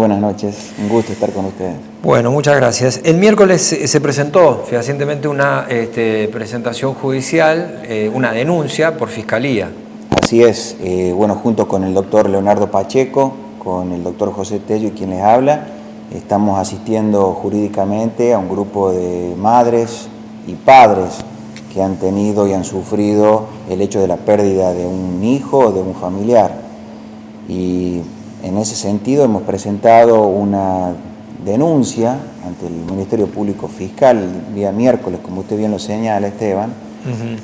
buenas noches, un gusto estar con ustedes. Bueno, muchas gracias. El miércoles se presentó fehacientemente una presentación judicial, una denuncia por fiscalía. Así es, bueno, junto con el doctor Leonardo Pacheco, con el doctor José Tello y quien les habla, estamos asistiendo jurídicamente a un grupo de madres y padres que han tenido y han sufrido el hecho de la pérdida de un hijo o de un familiar. Y en ese sentido hemos presentado una denuncia ante el Ministerio Público Fiscal el día miércoles, como usted bien lo señala, Esteban,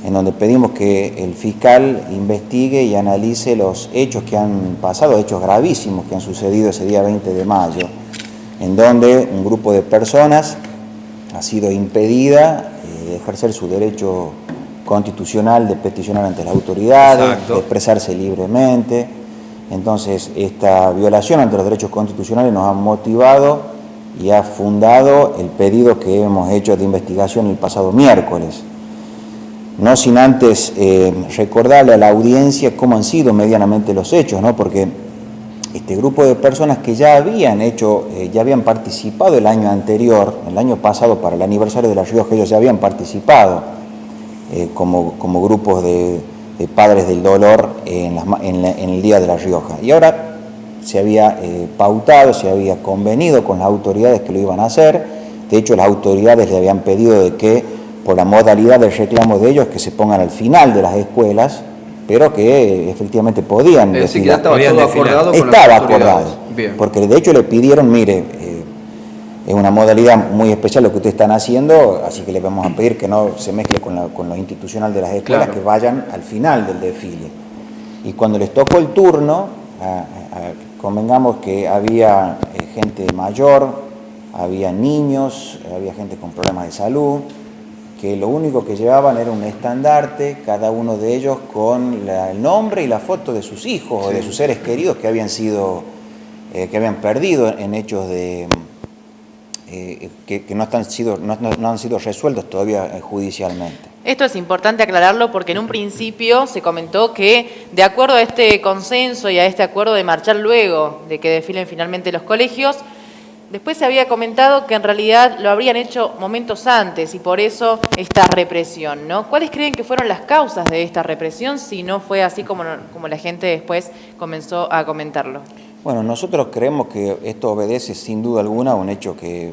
en donde pedimos que el fiscal investigue y analice los hechos que han pasado, hechos gravísimos que han sucedido ese día 20 de mayo, en donde un grupo de personas ha sido impedida de ejercer su derecho constitucional de peticionar ante las autoridades, Exacto, de expresarse libremente. Entonces, esta violación ante los derechos constitucionales nos ha motivado y ha fundado el pedido que hemos hecho de investigación el pasado miércoles. No sin antes recordarle a la audiencia cómo han sido medianamente los hechos, ¿no? Porque este grupo de personas que ya habían participado el año anterior, el año pasado para el aniversario de La Rioja, ellos ya habían participado como grupos de padres del dolor en el Día de La Rioja. Y ahora se había pautado, se había convenido con las autoridades que lo iban a hacer. De hecho, las autoridades le habían pedido de que, por la modalidad del reclamo de ellos, que se pongan al final de las escuelas, pero que efectivamente podían desfilar. Es decir, estaba todo acordado con estaba las acordado. Bien. Porque de hecho le pidieron, mire, es una modalidad muy especial lo que ustedes están haciendo, así que les vamos a pedir que no se mezcle con lo institucional de las escuelas, claro, que vayan al final del desfile. Y cuando les tocó el turno, convengamos que había gente mayor, había niños, había gente con problemas de salud, que lo único que llevaban era un estandarte, cada uno de ellos con el nombre y la foto de sus hijos, sí, o de sus seres queridos que habían perdido en hechos de que no han sido resueltos todavía judicialmente. Esto es importante aclararlo porque en un principio se comentó que, de acuerdo a este consenso y a este acuerdo de marchar luego de que desfilen finalmente los colegios, después se había comentado que en realidad lo habrían hecho momentos antes y por eso esta represión, ¿no? ¿Cuáles creen que fueron las causas de esta represión si no fue así como la gente después comenzó a comentarlo? Bueno, nosotros creemos que esto obedece sin duda alguna a un hecho que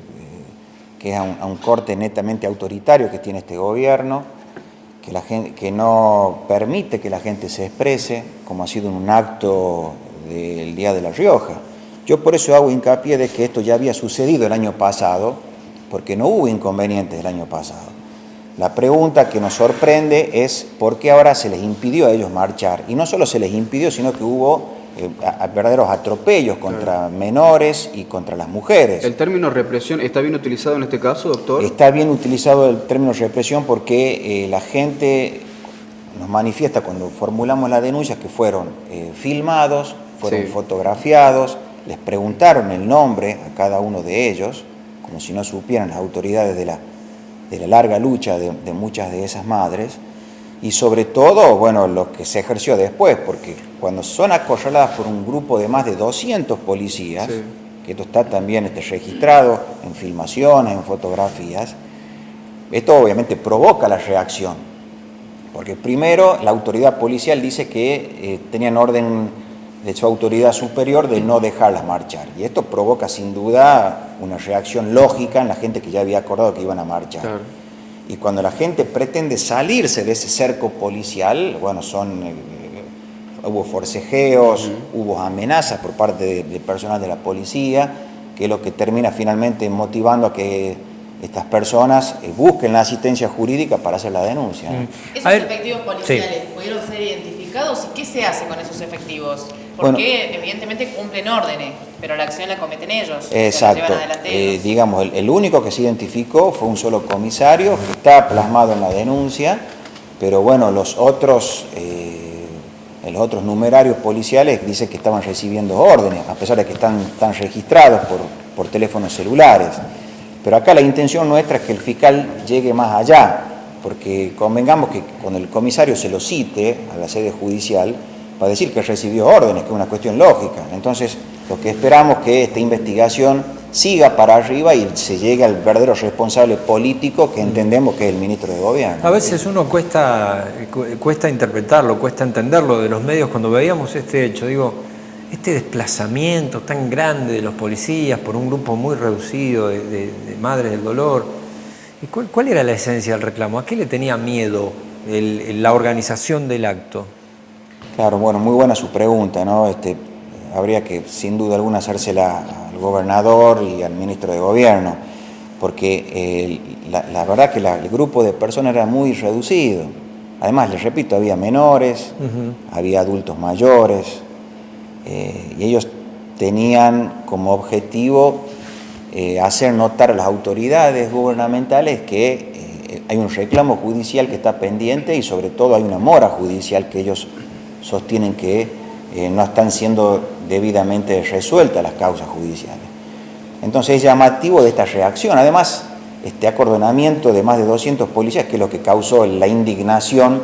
es a un corte netamente autoritario que tiene este gobierno, que no permite que la gente se exprese, como ha sido en un acto del Día de La Rioja. Yo por eso hago hincapié de que esto ya había sucedido el año pasado, porque no hubo inconvenientes el año pasado. La pregunta que nos sorprende es por qué ahora se les impidió a ellos marchar. Y no solo se les impidió, sino que hubo verdaderos atropellos contra menores y contra las mujeres. ¿El término represión está bien utilizado en este caso, doctor? Está bien utilizado el término represión porque la gente nos manifiesta cuando formulamos las denuncias que fueron filmados, fueron fotografiados, les preguntaron el nombre a cada uno de ellos, como si no supieran las autoridades de la larga lucha de muchas de esas madres, y sobre todo, bueno, lo que se ejerció después, porque cuando son acorraladas por un grupo de más de 200 policías, que esto está también registrado en filmaciones, en fotografías, esto obviamente provoca la reacción, porque primero la autoridad policial dice que tenían orden de su autoridad superior de no dejarlas marchar, y esto provoca sin duda una reacción lógica en la gente que ya había acordado que iban a marchar. Claro. Y cuando la gente pretende salirse de ese cerco policial, bueno, hubo forcejeos, hubo amenazas por parte de personal de la policía, que es lo que termina finalmente motivando a que estas personas busquen la asistencia jurídica para hacer la denuncia. ¿Esos efectivos policiales pudieron ser identificados y qué se hace con esos efectivos? Porque evidentemente cumplen órdenes, pero la acción la cometen ellos. Exacto. Llevan adelante ellos. Digamos, el único que se identificó fue un solo comisario, que está plasmado en la denuncia, pero bueno, los otros numerarios policiales dicen que estaban recibiendo órdenes, a pesar de que están registrados por teléfonos celulares. Pero acá la intención nuestra es que el fiscal llegue más allá, porque convengamos que cuando el comisario se lo cite a la sede judicial, va a decir que recibió órdenes, que es una cuestión lógica. Entonces, Lo que esperamos es que esta investigación siga para arriba y se llegue al verdadero responsable político que entendemos que es el ministro de Gobierno. A veces uno cuesta interpretarlo, cuesta entenderlo de los medios cuando veíamos este hecho. Digo, este desplazamiento tan grande de los policías por un grupo muy reducido de madres del dolor. ¿Y cuál era la esencia del reclamo? ¿A qué le tenía miedo la organización del acto? Claro, bueno, muy buena su pregunta, ¿no? Habría que, sin duda alguna, hacérsela al gobernador y al ministro de Gobierno, porque la verdad que el grupo de personas era muy reducido. Además, les repito, había menores, había adultos mayores, y ellos tenían como objetivo hacer notar a las autoridades gubernamentales que hay un reclamo judicial que está pendiente y sobre todo hay una mora judicial que ellos sostienen que no están siendo debidamente resueltas las causas judiciales. Entonces es llamativo de esta reacción. Además, este acordonamiento de más de 200 policías, que es lo que causó la indignación,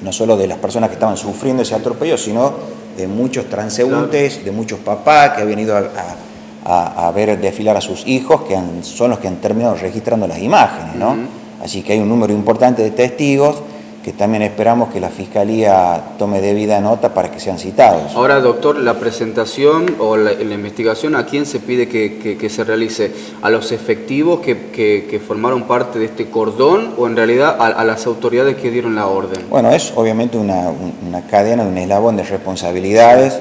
no solo de las personas que estaban sufriendo ese atropello, sino de muchos transeúntes, de muchos papás que habían ido a ver desfilar a sus hijos, que son los que han terminado registrando las imágenes, ¿no? Así que hay un número importante de testigos que también esperamos que la Fiscalía tome debida nota para que sean citados. Ahora, doctor, la presentación o la investigación, ¿a quién se pide que se realice? ¿A los efectivos que formaron parte de este cordón o en realidad a las autoridades que dieron la orden? Bueno, es obviamente una cadena, un eslabón de responsabilidades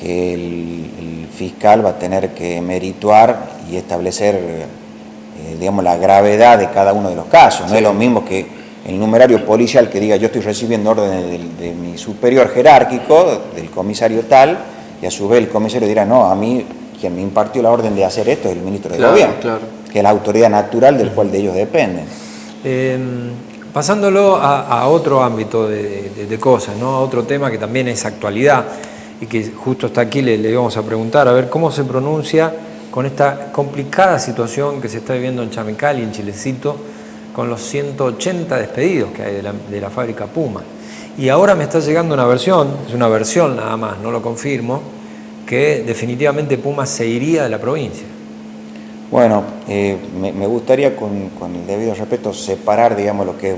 que el fiscal va a tener que merituar y establecer, digamos, la gravedad de cada uno de los casos. No es lo mismo que el numerario policial que diga yo estoy recibiendo órdenes de mi superior jerárquico, del comisario tal, y a su vez el comisario dirá, no, a mí quien me impartió la orden de hacer esto es el ministro de Gobierno, que es la autoridad natural del cual de ellos dependen. Pasándolo a otro ámbito de cosas, ¿no? A otro tema que también es actualidad y que justo está aquí, le vamos a preguntar, a ver cómo se pronuncia con esta complicada situación que se está viviendo en Chamecal y en Chilecito, con los 180 despedidos que hay de la fábrica Puma. Y ahora me está llegando una versión, es una versión nada más, no lo confirmo, que definitivamente Puma se iría de la provincia. Bueno, me gustaría con el debido respeto separar, digamos, lo que es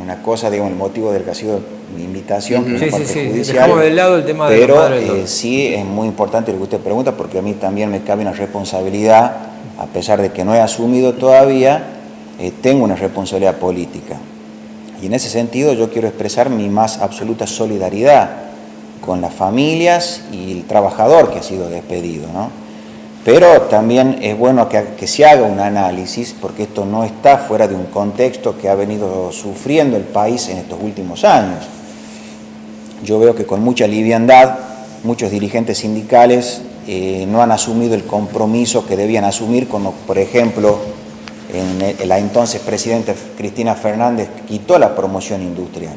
una cosa, digamos, el motivo del que ha sido mi invitación, que es una parte judicial. Dejamos de lado el tema de los padres. Pero sí es muy importante lo que usted pregunta, porque a mí también me cabe una responsabilidad, a pesar de que no he asumido todavía, tengo una responsabilidad política. Y en ese sentido yo quiero expresar mi más absoluta solidaridad con las familias y el trabajador que ha sido despedido, ¿no? Pero también es bueno que se haga un análisis, porque esto no está fuera de un contexto que ha venido sufriendo el país en estos últimos años. Yo veo que con mucha liviandad muchos dirigentes sindicales no han asumido el compromiso que debían asumir, como por ejemplo la entonces presidenta Cristina Fernández quitó la promoción industrial.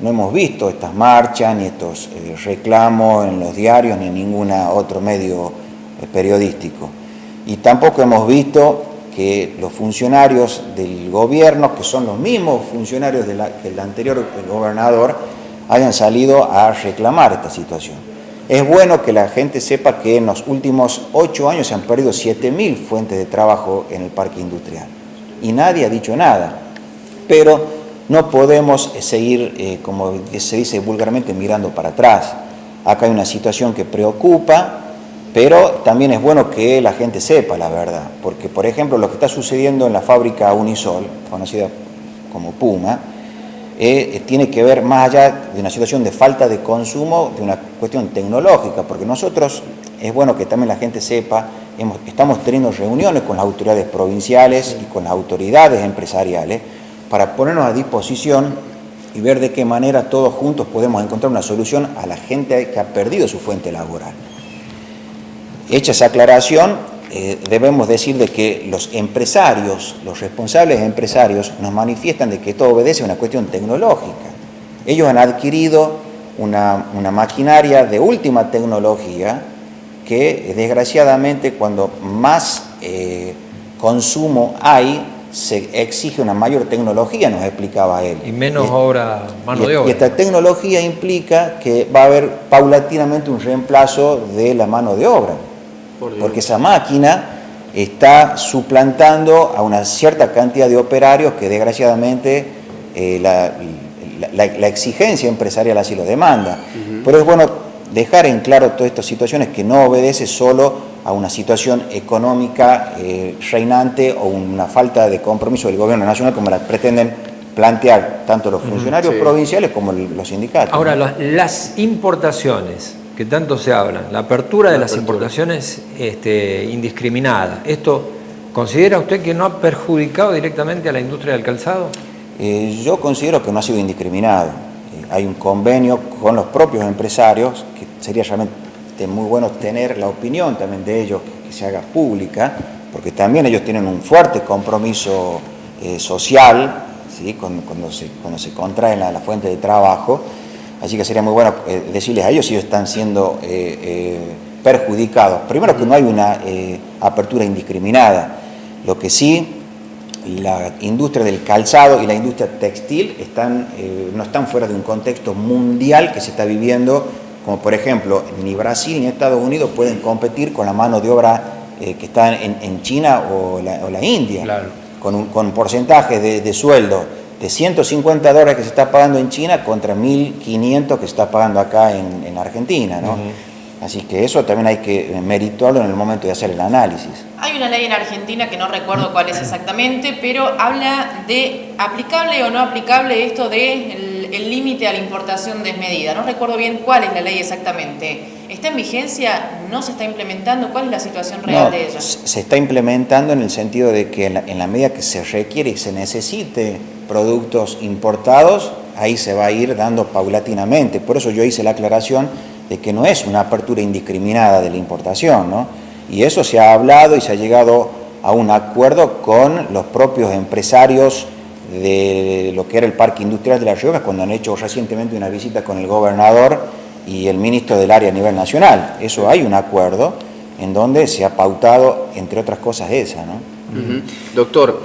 No hemos visto estas marchas ni estos reclamos en los diarios ni en ningún otro medio periodístico. Y tampoco hemos visto que los funcionarios del gobierno, que son los mismos funcionarios del anterior gobernador, hayan salido a reclamar esta situación. Es bueno que la gente sepa que en los últimos 8 años se han perdido 7.000 fuentes de trabajo en el parque industrial. Y nadie ha dicho nada. Pero no podemos seguir, como se dice vulgarmente, mirando para atrás. Acá hay una situación que preocupa, pero también es bueno que la gente sepa la verdad. Porque, por ejemplo, lo que está sucediendo en la fábrica Unisol, conocida como Puma, tiene que ver más allá de una situación de falta de consumo, de una cuestión tecnológica, porque nosotros, es bueno que también la gente sepa, estamos teniendo reuniones con las autoridades provinciales y con las autoridades empresariales para ponernos a disposición y ver de qué manera todos juntos podemos encontrar una solución a la gente que ha perdido su fuente laboral. Hecha esa aclaración, debemos decir de que los empresarios, los responsables empresarios, nos manifiestan de que todo obedece a una cuestión tecnológica. Ellos han adquirido una maquinaria de última tecnología que, desgraciadamente, cuando más consumo hay, se exige una mayor tecnología, nos explicaba él. Y menos obra, mano de obra. Y esta tecnología implica que va a haber paulatinamente un reemplazo de la mano de obra, porque esa máquina está suplantando a una cierta cantidad de operarios que desgraciadamente la exigencia empresarial así lo demanda. Pero es bueno dejar en claro todas estas situaciones que no obedece solo a una situación económica reinante o una falta de compromiso del gobierno nacional como la pretenden plantear tanto los funcionarios provinciales como los sindicatos. Ahora, las importaciones, que tanto se hablan, la apertura de las importaciones indiscriminada, ¿esto considera usted que no ha perjudicado directamente a la industria del calzado? Yo considero que no ha sido indiscriminado. Hay un convenio con los propios empresarios, que sería realmente muy bueno tener la opinión también de ellos, que se haga pública, porque también ellos tienen un fuerte compromiso social, ¿sí? cuando se contrae la fuente de trabajo. Así que sería muy bueno decirles a ellos si ellos están siendo perjudicados. Primero, que no hay una apertura indiscriminada. Lo que sí, la industria del calzado y la industria textil no están fuera de un contexto mundial que se está viviendo, como por ejemplo, ni Brasil ni Estados Unidos pueden competir con la mano de obra que está en China o la India, claro, con porcentajes de sueldo de $150 que se está pagando en China contra 1.500 que se está pagando acá en Argentina, ¿no? Así que eso también hay que meritarlo en el momento de hacer el análisis. Hay una ley en Argentina que no recuerdo cuál es exactamente, pero habla de aplicable o no aplicable esto de el límite a la importación desmedida. No recuerdo bien cuál es la ley exactamente. ¿Está en vigencia? ¿No se está implementando? ¿Cuál es la situación real de ella? Se está implementando en el sentido de que en la medida que se requiere y se necesite productos importados, ahí se va a ir dando paulatinamente. Por eso yo hice la aclaración de que no es una apertura indiscriminada de la importación, ¿no? Y eso se ha hablado y se ha llegado a un acuerdo con los propios empresarios de lo que era el Parque Industrial de La Rioja, cuando han hecho recientemente una visita con el gobernador y el ministro del área a nivel nacional. Eso hay un acuerdo en donde se ha pautado, entre otras cosas, esa, ¿no? Doctor,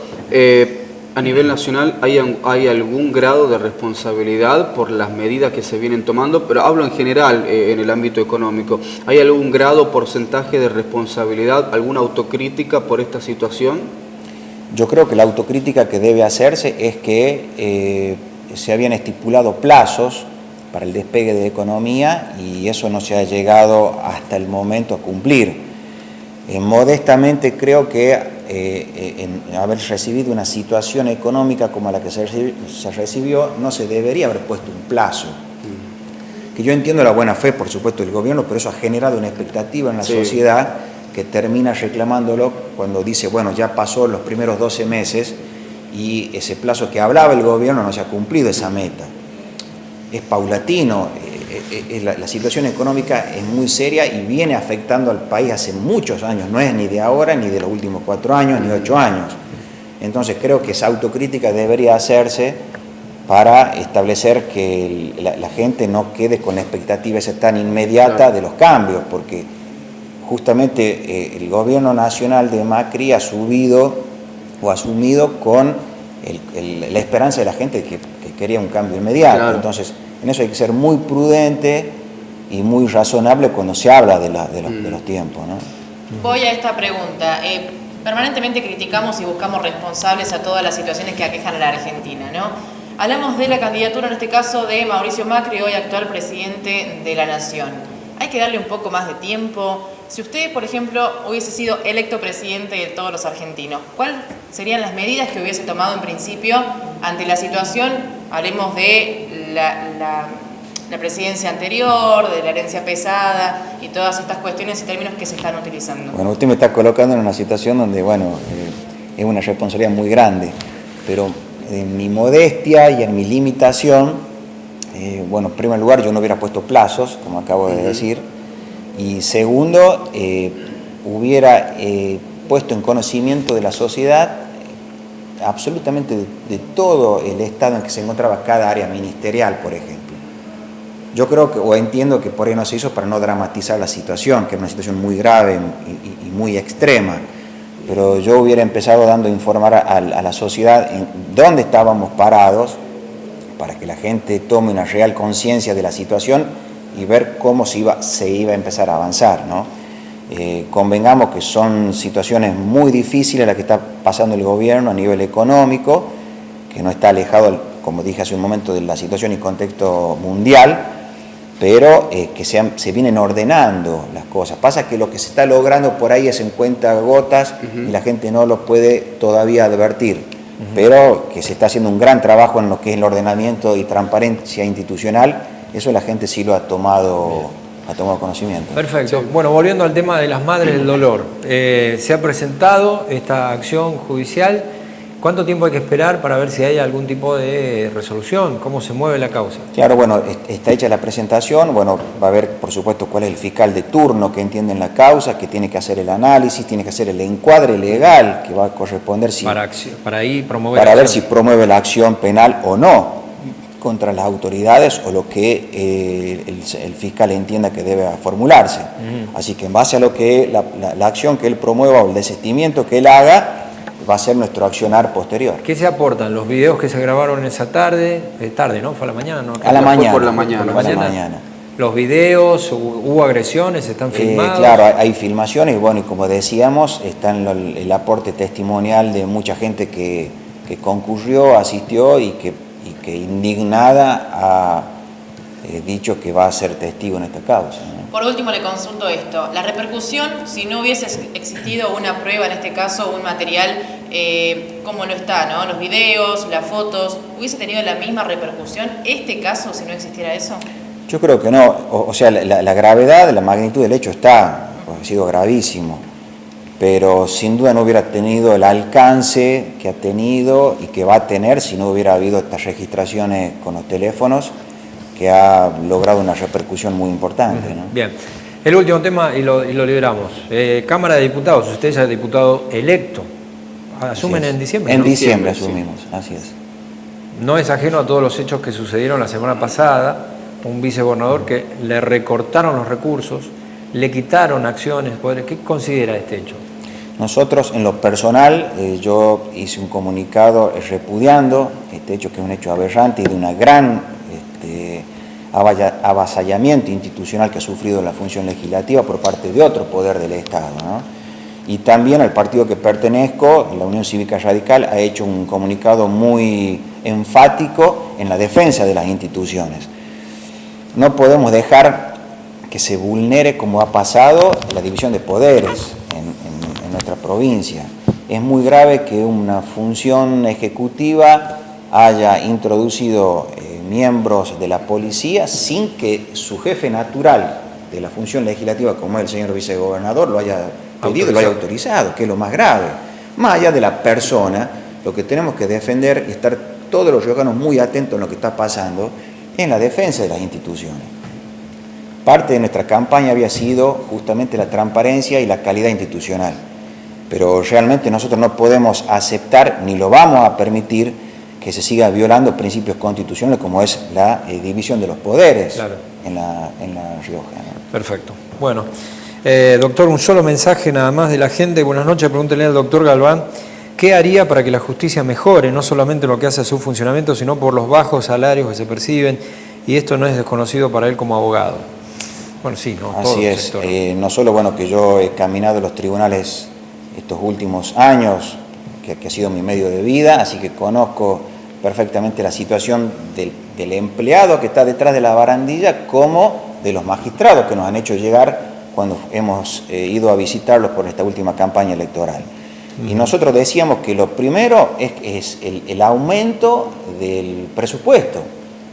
a nivel nacional, ¿hay algún grado de responsabilidad por las medidas que se vienen tomando? Pero hablo en general en el ámbito económico. ¿Hay algún grado, porcentaje de responsabilidad, alguna autocrítica por esta situación? Yo creo que la autocrítica que debe hacerse es que se habían estipulado plazos para el despegue de economía y eso no se ha llegado hasta el momento a cumplir. Modestamente creo que en haber recibido una situación económica como la que se recibió, no se debería haber puesto un plazo. Que yo entiendo la buena fe, por supuesto, del gobierno, pero eso ha generado una expectativa en la sociedad que termina reclamándolo cuando dice, bueno, ya pasó los primeros 12 meses y ese plazo que hablaba el gobierno no se ha cumplido esa meta. Es paulatino, la situación económica es muy seria y viene afectando al país hace muchos años, no es ni de ahora, ni de los últimos 4 años, ni 8 años. Entonces creo que esa autocrítica debería hacerse para establecer que la gente no quede con la expectativa esa tan inmediata de los cambios, porque justamente el gobierno nacional de Macri ha asumido con la esperanza de la gente que quería un cambio inmediato. Claro. Entonces, en eso hay que ser muy prudente y muy razonable cuando se habla de los tiempos, ¿no? Voy a esta pregunta. Permanentemente criticamos y buscamos responsables a todas las situaciones que aquejan a la Argentina, ¿no? Hablamos de la candidatura, en este caso, de Mauricio Macri, hoy actual presidente de la Nación. Hay que darle un poco más de tiempo. Si usted, por ejemplo, hubiese sido electo presidente de todos los argentinos, ¿cuáles serían las medidas que hubiese tomado en principio ante la situación? Hablemos de la presidencia anterior, de la herencia pesada y todas estas cuestiones y términos que se están utilizando. Bueno, usted me está colocando en una situación donde, es una responsabilidad muy grande, pero en mi modestia y en mi limitación, en primer lugar, yo no hubiera puesto plazos, como acabo de decir, y segundo, hubiera puesto en conocimiento de la sociedad absolutamente de todo el estado en que se encontraba cada área ministerial, por ejemplo. Yo creo o entiendo que por ahí no se hizo para no dramatizar la situación, que era una situación muy grave y muy extrema. pero yo hubiera empezado dando a informar a la sociedad en dónde estábamos parados, para que la gente tome una real conciencia de la situación y ver cómo se iba a empezar a avanzar, ¿no? Convengamos que son situaciones muy difíciles las que está pasando el gobierno a nivel económico, que no está alejado, como dije hace un momento, de la situación y contexto mundial, pero que se vienen ordenando las cosas. Pasa que lo que se está logrando por ahí es en cuentagotas y la gente no lo puede todavía advertir, pero que se está haciendo un gran trabajo en lo que es el ordenamiento y transparencia institucional, eso la gente sí lo ha tomado conocimiento. Perfecto. Sí. Bueno, volviendo al tema de las madres del dolor, se ha presentado esta acción judicial. ¿Cuánto tiempo hay que esperar para ver si hay algún tipo de resolución? ¿Cómo se mueve la causa? Claro, bueno, está hecha la presentación, bueno, va a ver, por supuesto, cuál es el fiscal de turno que entiende en la causa, que tiene que hacer el análisis, tiene que hacer el encuadre legal que va a corresponder para ahí promover para ver si promueve la acción penal o no contra las autoridades o lo que el fiscal entienda que debe formularse. Así que en base a lo que la acción que él promueva o el desistimiento que él haga, va a ser nuestro accionar posterior. ¿Qué se aportan? ¿Los videos que se grabaron esa tarde? Tarde, ¿no? ¿Fue a la mañana? ¿No? A la mañana. Por la mañana. ¿Los videos, hubo agresiones, están filmados? Claro, hay filmaciones y bueno, y como decíamos, está el aporte testimonial de mucha gente que concurrió, asistió y que indignada ha dicho que va a ser testigo en esta causa, ¿no? Por último, le consulto esto. La repercusión, si no hubiese existido una prueba, en este caso un material como lo está, ¿no? Los videos, las fotos, ¿hubiese tenido la misma repercusión este caso si no existiera eso? Yo creo que no. O sea, la gravedad, la magnitud del hecho está, ha sido gravísimo, pero sin duda no hubiera tenido el alcance que ha tenido y que va a tener si no hubiera habido estas registraciones con los teléfonos, que ha logrado una repercusión muy importante, ¿no? Bien, el último tema y lo liberamos. Cámara de Diputados, usted ya es diputado electo. ¿Asumen en diciembre? En diciembre asumimos, así es. No es ajeno a todos los hechos que sucedieron la semana pasada, un vicegobernador que le recortaron los recursos, le quitaron acciones, poderes. ¿Qué considera este hecho? Nosotros, en lo personal, yo hice un comunicado repudiando este hecho, que es un hecho aberrante y de una gran avasallamiento institucional que ha sufrido la función legislativa por parte de otro poder del Estado, ¿no? Y también al partido que pertenezco, la Unión Cívica Radical, ha hecho un comunicado muy enfático en la defensa de las instituciones. No podemos dejar que se vulnere, como ha pasado, la división de poderes en nuestra provincia. Es muy grave que una función ejecutiva haya introducido miembros de la policía sin que su jefe natural de la función legislativa, como es el señor vicegobernador, lo haya pedido, lo haya autorizado, que es lo más grave. Más allá de la persona, lo que tenemos que defender y estar todos los riojanos muy atentos en lo que está pasando en la defensa de las instituciones. Parte de nuestra campaña había sido justamente la transparencia y la calidad institucional, pero realmente nosotros no podemos aceptar ni lo vamos a permitir que se siga violando principios constitucionales como es la división de los poderes, claro, en la Rioja, ¿no? Perfecto. Bueno, doctor, un solo mensaje nada más de la gente. Buenas noches, pregúntele al doctor Galván, ¿qué haría para que la justicia mejore, no solamente lo que hace a su funcionamiento, sino por los bajos salarios que se perciben? Y esto no es desconocido para él como abogado. Bueno, sí, ¿no? Así es. No solo, bueno, que yo he caminado los tribunales estos últimos años, que ha sido mi medio de vida, así que conozco perfectamente la situación del empleado que está detrás de la barandilla, como de los magistrados que nos han hecho llegar cuando hemos ido a visitarlos por esta última campaña electoral. Y nosotros decíamos que lo primero es el aumento del presupuesto.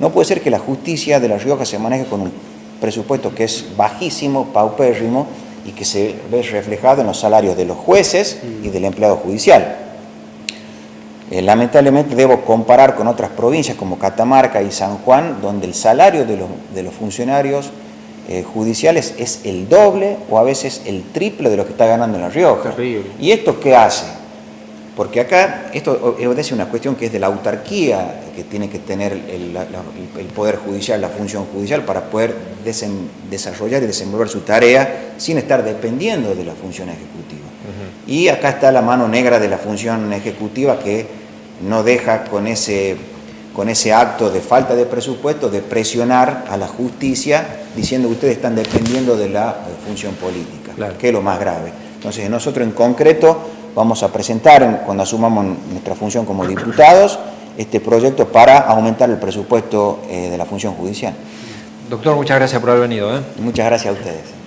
No puede ser que la justicia de La Rioja se maneje con un presupuesto que es bajísimo, paupérrimo, y que se ve reflejado en los salarios de los jueces y del empleado judicial. Lamentablemente debo comparar con otras provincias como Catamarca y San Juan, donde el salario de los funcionarios judiciales es el doble o a veces el triple de lo que está ganando en La Rioja. Terrible. ¿Y esto qué hace? Porque acá esto obedece a una cuestión que es de la autarquía que tiene que tener el Poder Judicial, la función judicial, para poder desarrollar y desenvolver su tarea sin estar dependiendo de la función ejecutiva. Y acá está la mano negra de la función ejecutiva que no deja con ese acto de falta de presupuesto de presionar a la justicia diciendo que ustedes están dependiendo de la función política, claro, que es lo más grave. Entonces nosotros en concreto vamos a presentar, cuando asumamos nuestra función como diputados, este proyecto para aumentar el presupuesto de la función judicial. Doctor, muchas gracias por haber venido. Muchas gracias a ustedes.